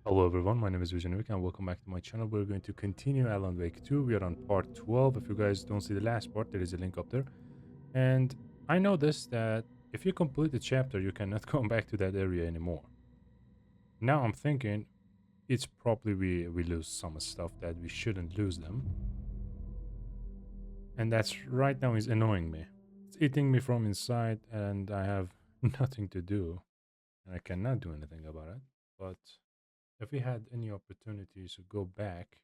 Hello everyone, my name is WEJDANAWAKE and welcome back to my channel. We're going to continue Alan Wake 2. We are on part 12. If you guys don't see the last part, there is a link up there. And I noticed that if you complete the chapter, you cannot come back to that area anymore. Now I'm thinking it's probably we lose some stuff that we shouldn't lose them. And that's right now is annoying me. It's eating me from inside and I have nothing to do. And I cannot do anything about it. But if we had any opportunities to go back,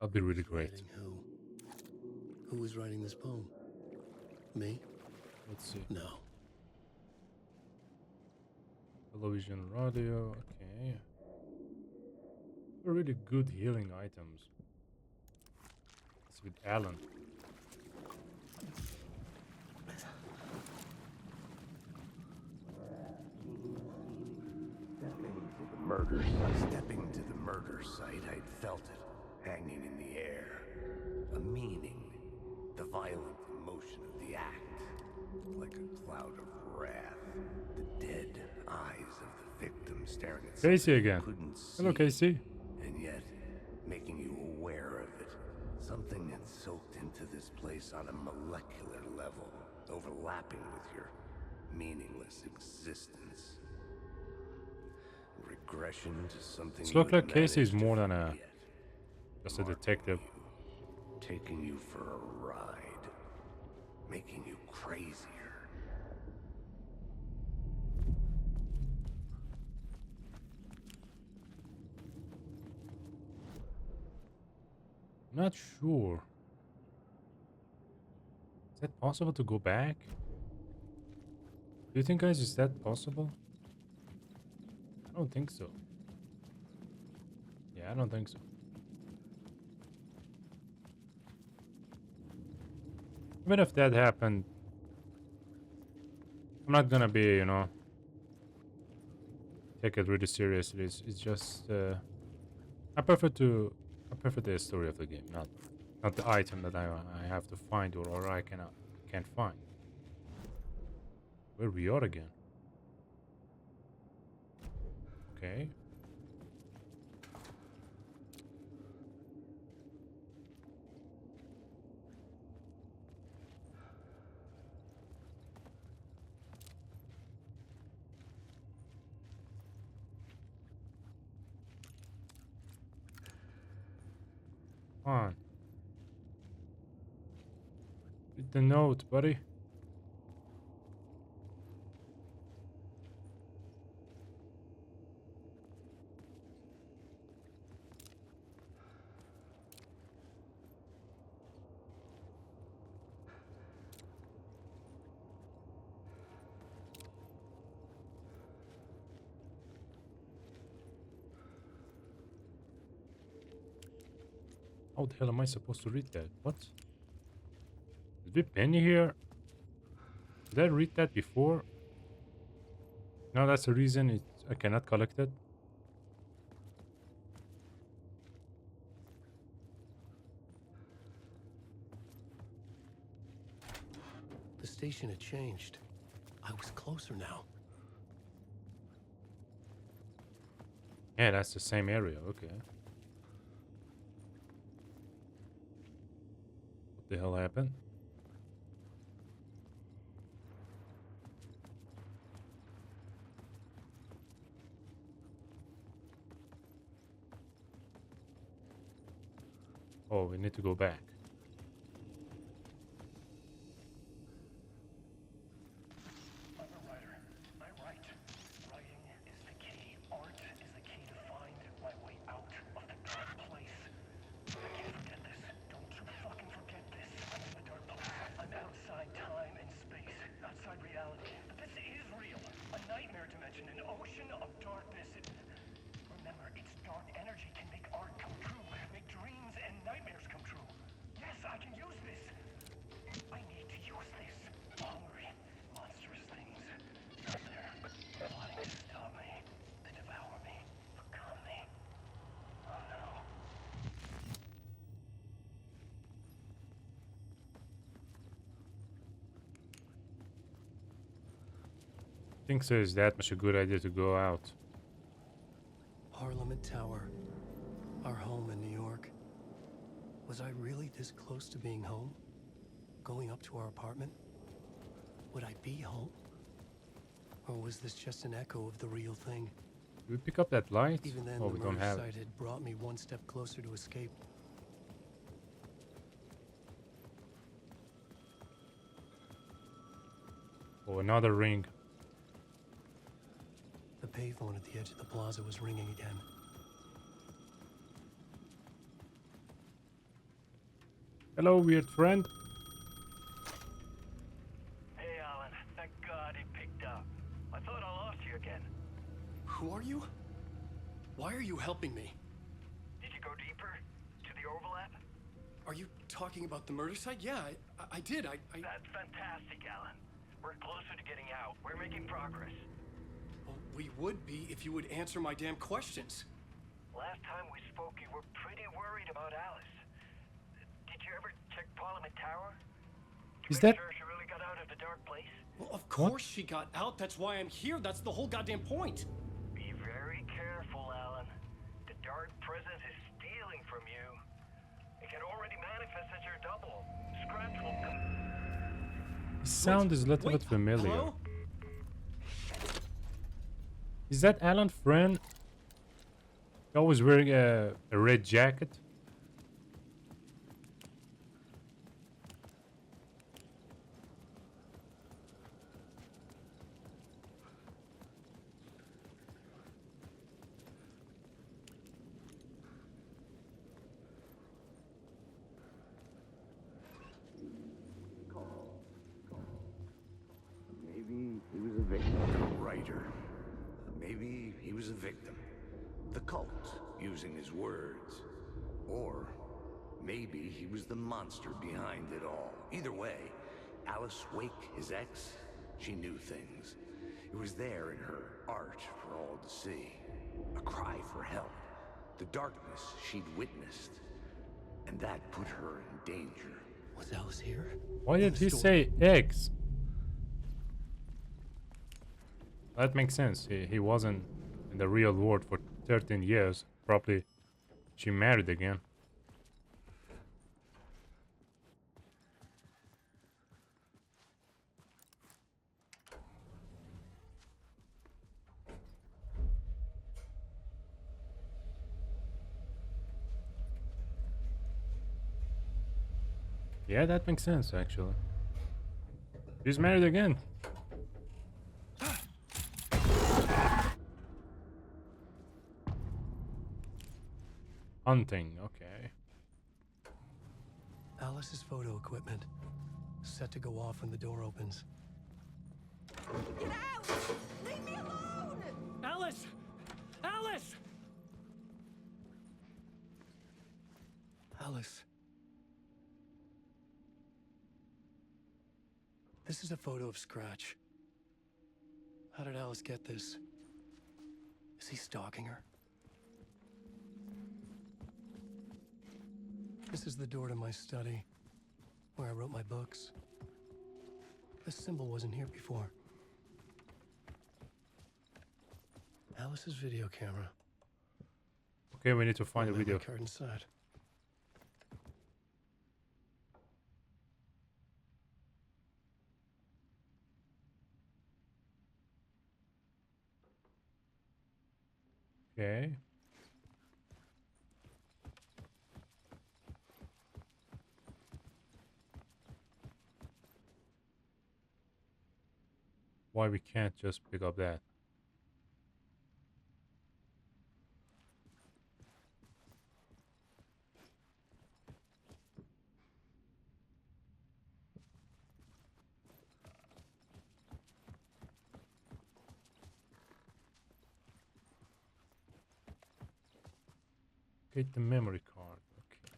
that'd be really Who's great. writing who? Who was writing this poem? Me? Let's see. No. Television, radio. Okay. Really good healing items. It's with Alan. Stepping to the murder site, I'd felt it, hanging in the air. A meaning. The violent emotion of the act. Like a cloud of wrath. The dead eyes of the victim staring at something Casey you again. couldn't see. Hello, Casey. And yet, making you aware of it. Something that's soaked into this place on a molecular level. Overlapping with your meaningless existence. Regression to something It you looks had like Casey is managed to more than forget. just a Marking detective. you, taking you for a ride, making you crazier. Not sure. Is that possible to go back? Do you think, guys, is that possible? I don't think so. Yeah, I don't think so. Even if that happened, I'm not gonna be, take it really seriously. It's just, I prefer to, I prefer the story of the game, not the item that I have to find or I can't find. Where we are again? Okay. Come on. Read the note, buddy. How the hell am I supposed to read that? What? Did we penny here? Did I read that before? No, that's the reason I cannot collect it. The station had changed. I was closer now. Yeah, that's the same area. Okay. What the hell happened? Oh, we need to go back. I'm a writer. I write. Writing is the key. Art is the key to find my way out of the dark place. I can't forget this. Don't you fucking forget this. I'm in the dark place. I'm outside time and space. Outside reality. But this is real. A nightmare dimension. An ocean of darkness. Remember, its dark energy can make art come true. Make dreams and nightmares come true. Yes, I can use this. I need to use this. Hungry, monstrous things. Out there, plotting to stop me, to devour me, become me. Oh no. I think so. Is that much a good idea to go out? Parliament Tower, our home in New York. Was I really this close to being home? Going up to our apartment? Would I be home? Or was this just an echo of the real thing? Do we pick up that light? Even then, Oh, the we don't murder have it. site had brought me one step closer to escape. Oh, another ring. The payphone at the edge of the plaza was ringing again. Hello, weird friend. Hey, Alan. Thank God it picked up. I thought I lost you again. Who are you? Why are you helping me? Did you go deeper? To the overlap? Are you talking about the murder site? Yeah, I did. That's fantastic, Alan. We're closer to getting out. We're making progress. Well, we would be if you would answer my damn questions. Last time we spoke, you were pretty worried about Alice. Did you ever check Parliament Tower? Is Make that sure she really got out of the dark place? Well, of course she got out. That's why I'm here. That's the whole goddamn point. Be very careful, Alan. The dark presence is stealing from you. It can already manifest as your double. Scratch will come. the sound is a little Wait, bit familiar? hello? Is that Alan friend? He always wearing a red jacket. Maybe he was a victim. The writer. Maybe he was a victim. The cult, using his words. Or maybe he was the monster behind it all. Either way, Alice Wake, his ex, she knew things. It was there in her art for all to see. A cry for help. The darkness she'd witnessed. And that put her in danger. Was Alice here? Why In did the he store? say eggs? That makes sense. He wasn't in the real world for 13 years. Probably she married again. Yeah, that makes sense actually. She's married again. Hunting, okay. Alice's photo equipment. Set to go off when the door opens. Get out! Leave me alone! Alice! Alice! Alice. This is a photo of Scratch. How did Alice get this? Is he stalking her? This is the door to my study, where I wrote my books. This symbol wasn't here before. Alice's video camera. Okay, we need to find a Memory video. card inside. Okay. Why we can't just pick up that? Get the memory card. Okay.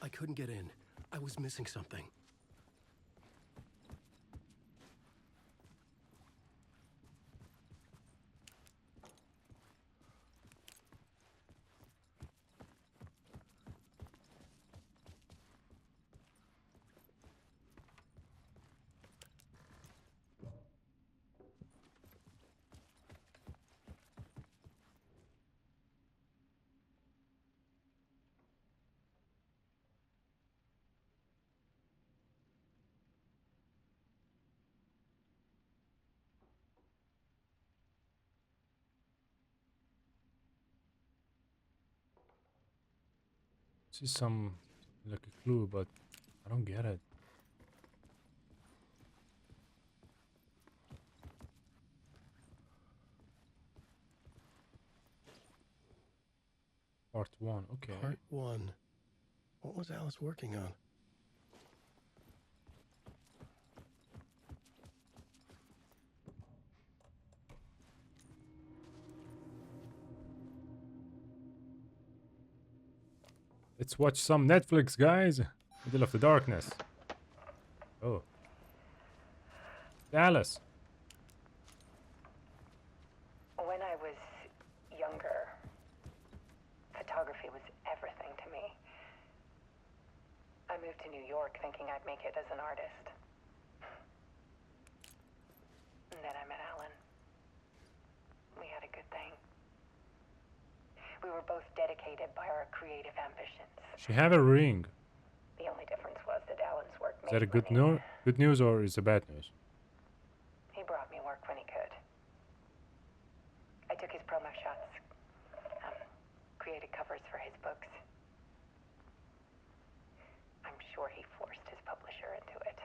I couldn't get in. I was missing something. see some like a clue, but I don't get it. Part 1, okay. Part 1. What was Alice working on? Let's watch some Netflix, guys. Middle of the darkness. Oh. Alice. When I was younger, photography was everything to me. I moved to New York thinking I'd make it as an artist. And then I met Alan. We had a good thing. We were both dedicated by our creative ambitions. She have a ring. The only difference was that Alan's work Is made that a good money. good news or is it bad news? He brought me work when he could. I took his promo shots, created covers for his books. I'm sure he forced his publisher into it.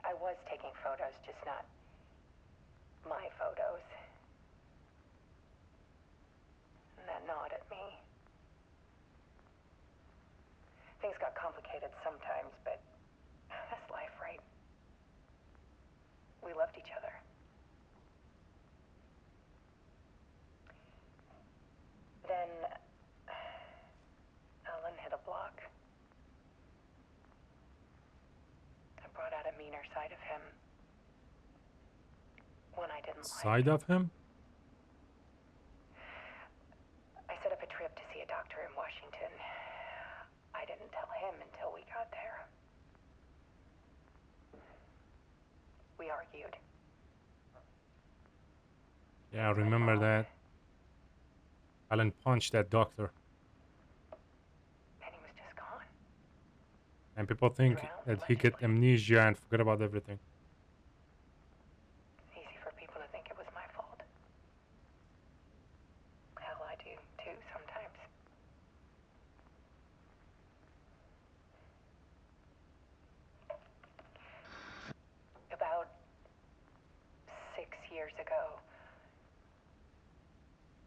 I was taking photos, just not my photos. And that gnawed at me. Things got complicated sometimes, but that's life, right? We loved each other. Then Alan hit a block. I brought out a meaner side of him. One I didn't like. Side of him? I set up a trip to see a doctor in Washington. I didn't tell him until we got there. We argued. Yeah, I remember that. Alan punched that doctor. And he was just gone. And people think that he get amnesia and forget about everything. It's easy for people to think it was my fault. Hell, I do too sometimes. About 6 years ago,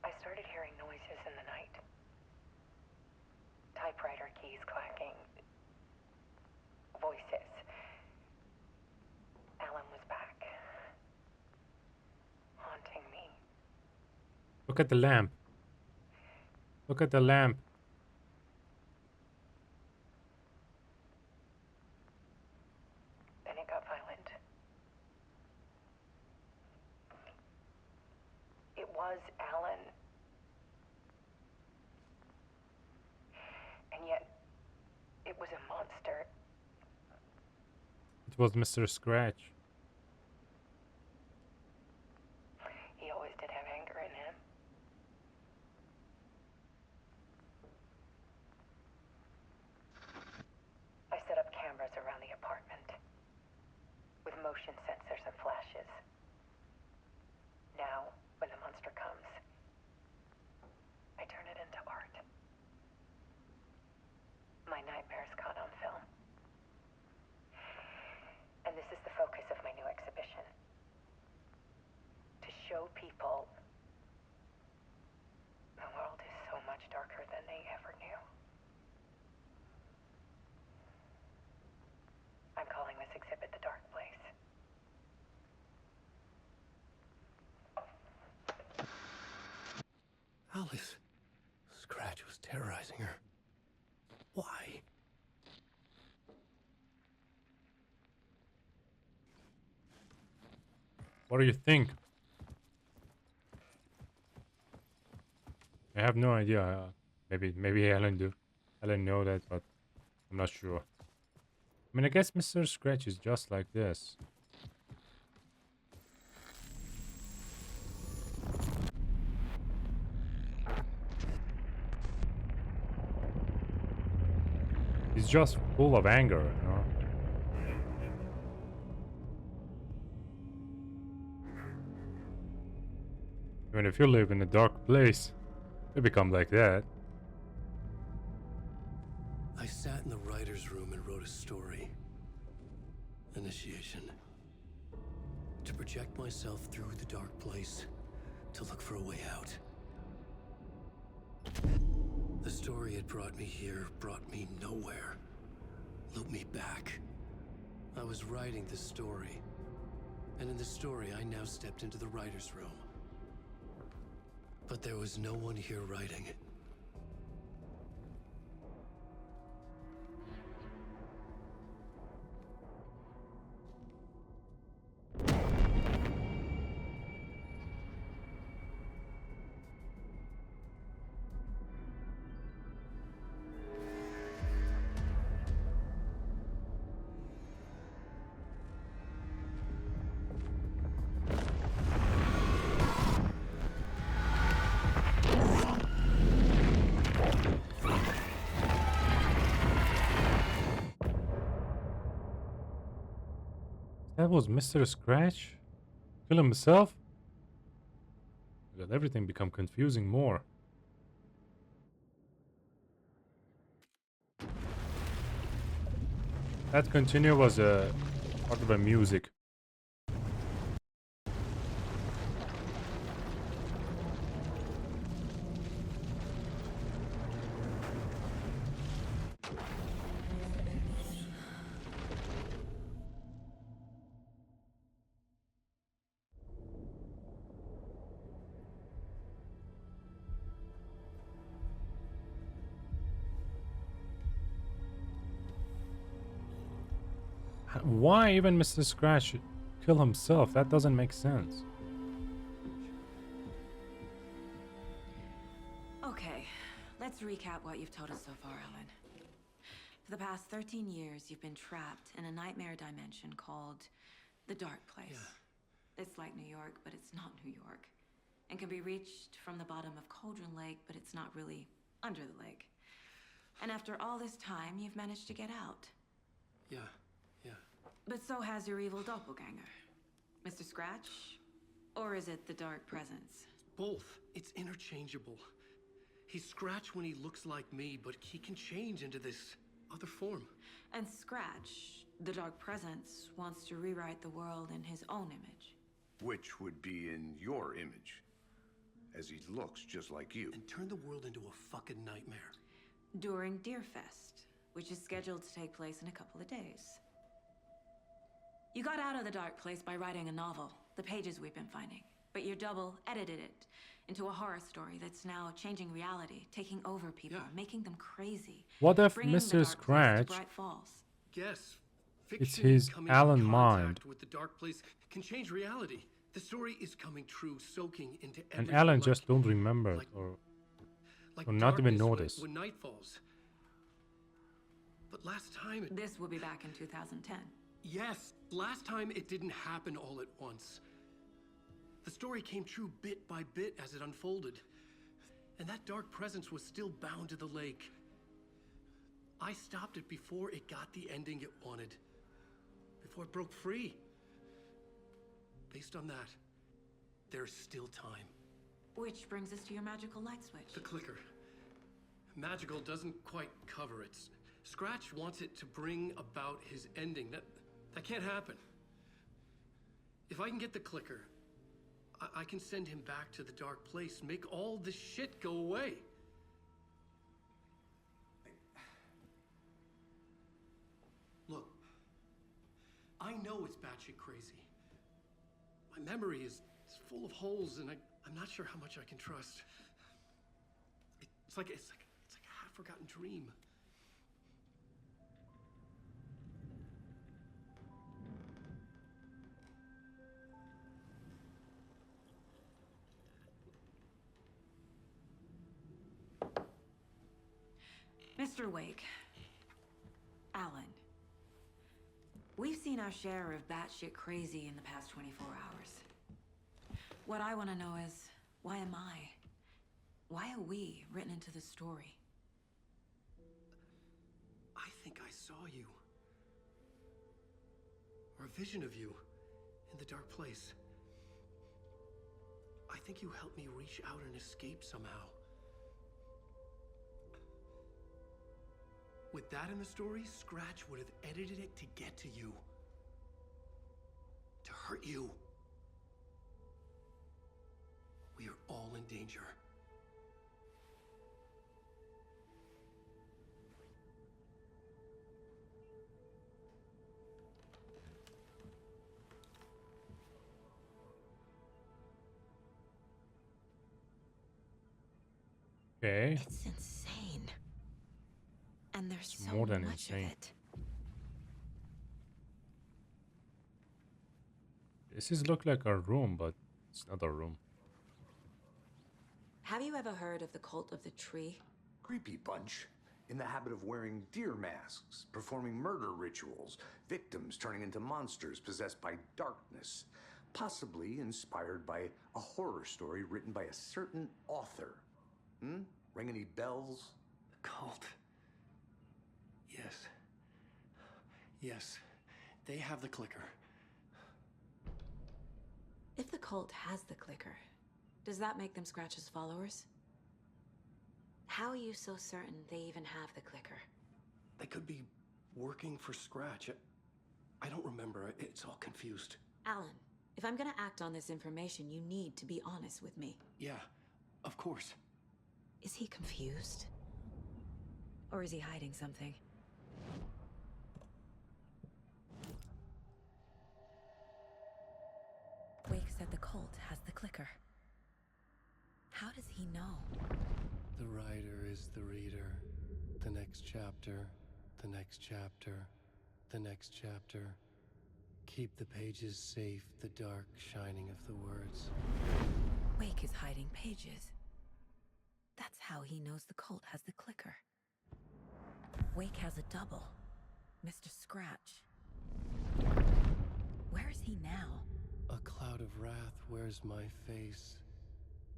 I started hearing noises in the night. Typewriter keys clacking. Voices. Alan was back. Haunting me. Look at the lamp. Look at the lamp. Then it got violent. It was Alan. And yet, it was a monster. It was Mr. Scratch. He always did have anger in him. I set up cameras around the apartment with motion sensors and flashes. Now, when the monster comes, I turn it into art. My nightmares caught on film. And this is the focus of my new exhibition. To show people the world is so much darker than they ever knew. I'm calling this exhibit The Dark Place. Alice. Scratch was terrorizing her. Why? What do you think? I have no idea. Maybe Alan do. Alan know that, but I'm not sure. I mean, I guess Mr. Scratch is just like this. He's just full of anger, you know? I mean, if you live in a dark place, you become like that. I sat in the writer's room and wrote a story. Initiation. To project myself through the dark place, to look for a way out. The story had brought me here, brought me nowhere. Looped me back. I was writing the story. And in the story, I now stepped into the writer's room. But there was no one here writing. That was Mr. Scratch? Kill himself? Got everything become confusing more. That continue was a part of a music. Why even Mr. Scratch should kill himself? That doesn't make sense. Okay, let's recap what you've told us so far, Alan. For the past 13 years, you've been trapped in a nightmare dimension called the Dark Place. Yeah. It's like New York, but it's not New York. And can be reached from the bottom of Cauldron Lake, but it's not really under the lake. And after all this time, you've managed to get out. Yeah. But so has your evil doppelganger. Mr. Scratch? Or is it the Dark Presence? Both. It's interchangeable. He's Scratch when he looks like me, but he can change into this other form. And Scratch, the Dark Presence, wants to rewrite the world in his own image. Which would be in your image, as he looks just like you. And turn the world into a fucking nightmare. During Deerfest, which is scheduled to take place in a couple of days. You got out of the Dark Place by writing a novel, the pages we've been finding. But your double edited it into a horror story that's now changing reality, taking over people, making them crazy. What if bringing the Mr. Dark Place to Scratch Bright Falls. Yes. It's Fiction his coming Alan in mind. contact with the dark place can change reality. The story is coming true, soaking into And everything. Alan like, just don't remember like- or like or not even darkness when- notice. when night falls. But last time it... This will be back in 2010. Yes, last time it didn't happen all at once. The story came true bit by bit as it unfolded. And that dark presence was still bound to the lake. I stopped it before it got the ending it wanted. Before it broke free. Based on that, there's still time. Which brings us to your magical light switch. The clicker. Magical doesn't quite cover it. Scratch wants it to bring about his ending. That can't happen. If I can get the clicker, I can send him back to the dark place, make all this shit go away. Look, I know it's batshit crazy. My memory is full of holes, and I'm not sure how much I can trust. It's like a half-forgotten dream. Mr. Wake. Alan. We've seen our share of batshit crazy in the past 24 hours. What I want to know is, why am I? Why are we written into the story? I think I saw you. Or a vision of you in the dark place. I think you helped me reach out and escape somehow. With that in the story, Scratch would have edited it to get to you. To hurt you. We are all in danger. Okay. It's insane. And there's It's so more than much insane. of it. This is look like our room, but it's not our room. Have you ever heard of the cult of the tree? Creepy bunch. In the habit of wearing deer masks, performing murder rituals, victims turning into monsters possessed by darkness, possibly inspired by a horror story written by a certain author. Ring any bells? The cult. Yes. Yes. They have the clicker. If the cult has the clicker, does that make them Scratch's followers? How are you so certain they even have the clicker? They could be working for Scratch. I don't remember. It's all confused. Alan, if I'm gonna act on this information, you need to be honest with me. Yeah, of course. Is he confused? Or is he hiding something? Wake said the cult has the clicker. How does he know? The writer is the reader. The next chapter, the next chapter, the next chapter. Keep the pages safe, the dark shining of the words. Wake is hiding pages. That's how he knows the cult has the clicker. Wake has a double. Mr. Scratch. Where is he now? A cloud of wrath wears my face.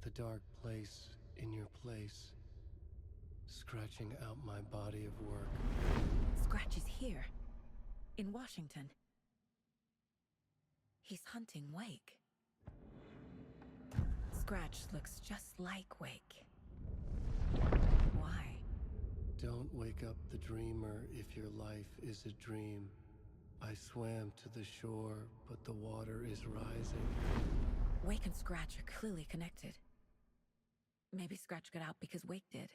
The dark place in your place. Scratching out my body of work. Scratch is here. In Washington. He's hunting Wake. Scratch looks just like Wake. Why? Don't wake up the dreamer if your life is a dream. I swam to the shore, but the water is rising. Wake and Scratch are clearly connected. Maybe Scratch got out because Wake did.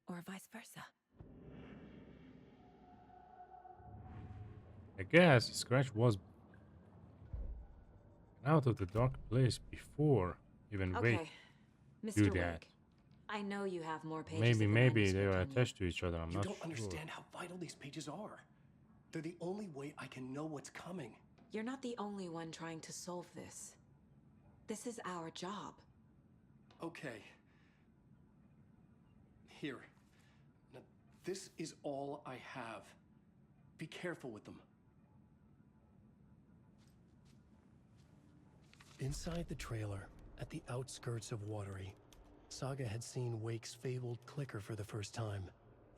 Or vice versa. I guess Scratch was out of the dark place before even Wake Okay, do Mr. that. Wake. I know you have more pages Maybe of the they manuscript are on you. attached to each other. I'm You not don't sure. understand how vital these pages are. They're the only way I can know what's coming. You're not the only one trying to solve this. This is our job. Okay. Here. Now, this is all I have. Be careful with them. Inside the trailer, at the outskirts of Watery, Saga had seen Wake's fabled clicker for the first time,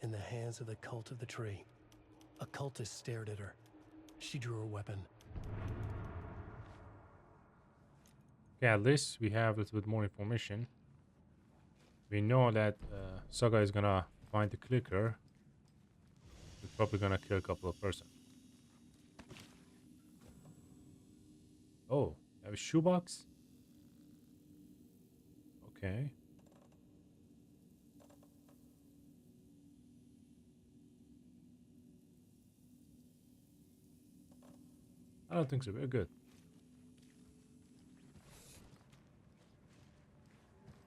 in the hands of the cult of the tree. A cultist stared at her. She drew her weapon. Okay, at least we have a little bit more information. We know that Saga is gonna find the clicker. We're probably gonna kill a couple of persons. Oh, have a shoebox? Okay. I don't think so. Very good.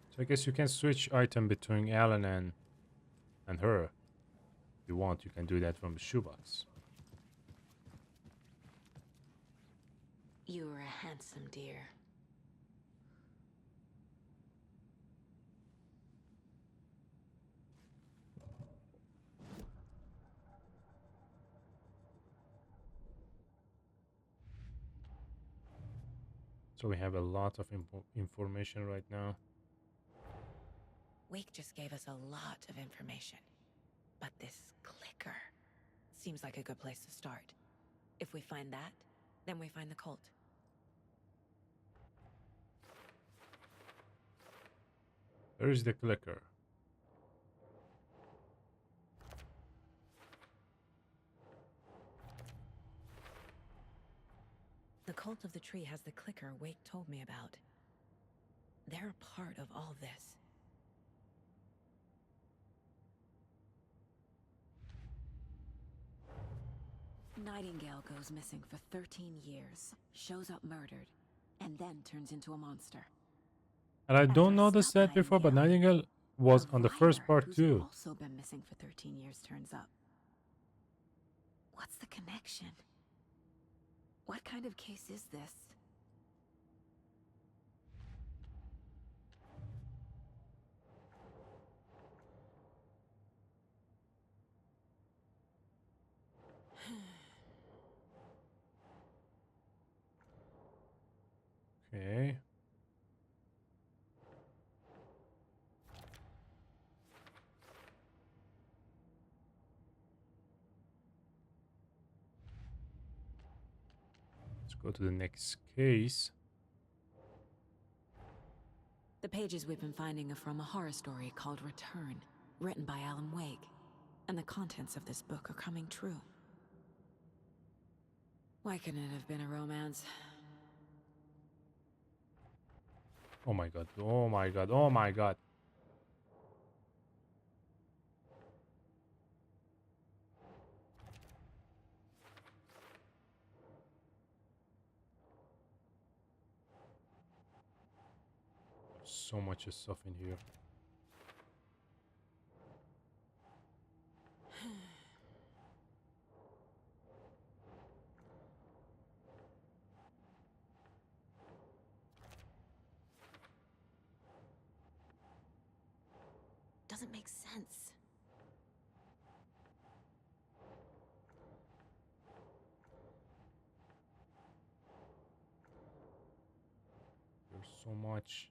So I guess you can switch item between Alan and her. If you want, you can do that from the shoebox. You are a handsome deer. So we have a lot of information right now. Wake just gave us a lot of information. But this clicker seems like a good place to start. If we find that, then we find the cult. Where is the clicker? The cult of the tree has the clicker Wake told me about. They're a part of all this. Nightingale goes missing for 13 years, shows up murdered, and then turns into a monster. And I After don't I notice stop that before, but Nightingale, Nightingale was a on the first writer part who's too. also been missing for 13 years turns up. What's the connection? What kind of case is this? Okay. Let's go to the next case. The pages we've been finding are from a horror story called Return, written by Alan Wake. And the contents of this book are coming true. Why couldn't it have been a romance? Oh my god. Oh my god. Oh my god. So much stuff in here. Doesn't make sense. There's so much.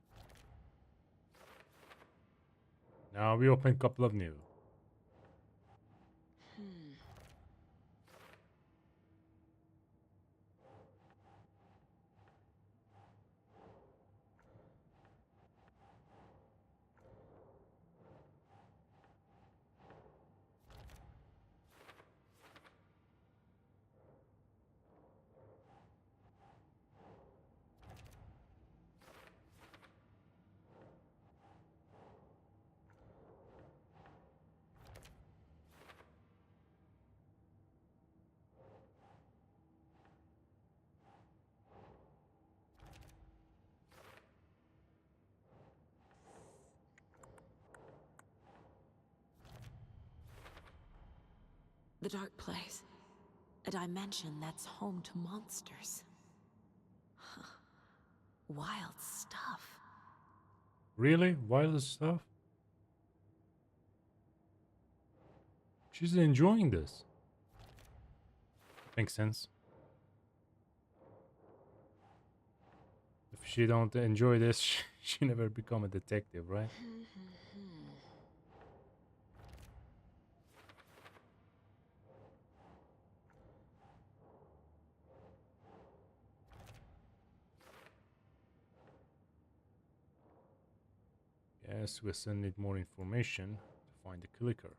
Now we open a couple of new. The dark place. A dimension that's home to monsters. Huh. Wild stuff. Really? Wild stuff? She's enjoying this. Makes sense. If she don't enjoy this, she never become a detective, right? Yes, we still need more information to find the clicker.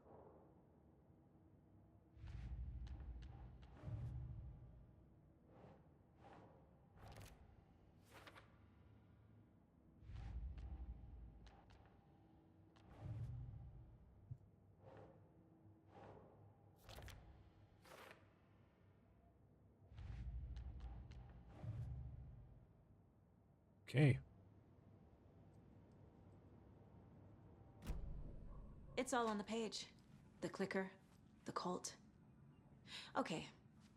Okay. It's all on the page. The clicker, the cult. Okay,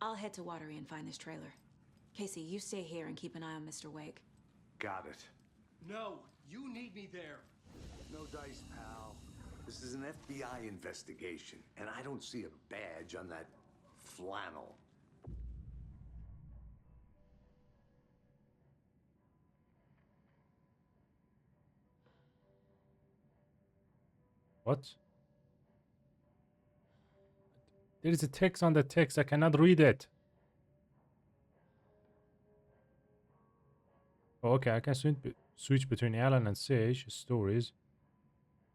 I'll head to Watery and find this trailer. Casey, you stay here and keep an eye on Mr. Wake. Got it. No, you need me there. No dice, pal. This is an FBI investigation, and I don't see a badge on that flannel. What? There is a text on the text. I cannot read it. Oh, okay, I can switch between Alan and Sage stories.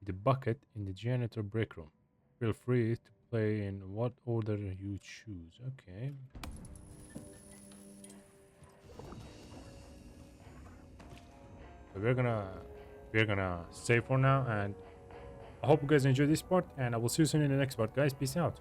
The bucket in the janitor break room. Feel free to play in what order you choose. Okay. So we're gonna save for now, and I hope you guys enjoyed this part, and I will see you soon in the next part, guys. Peace out.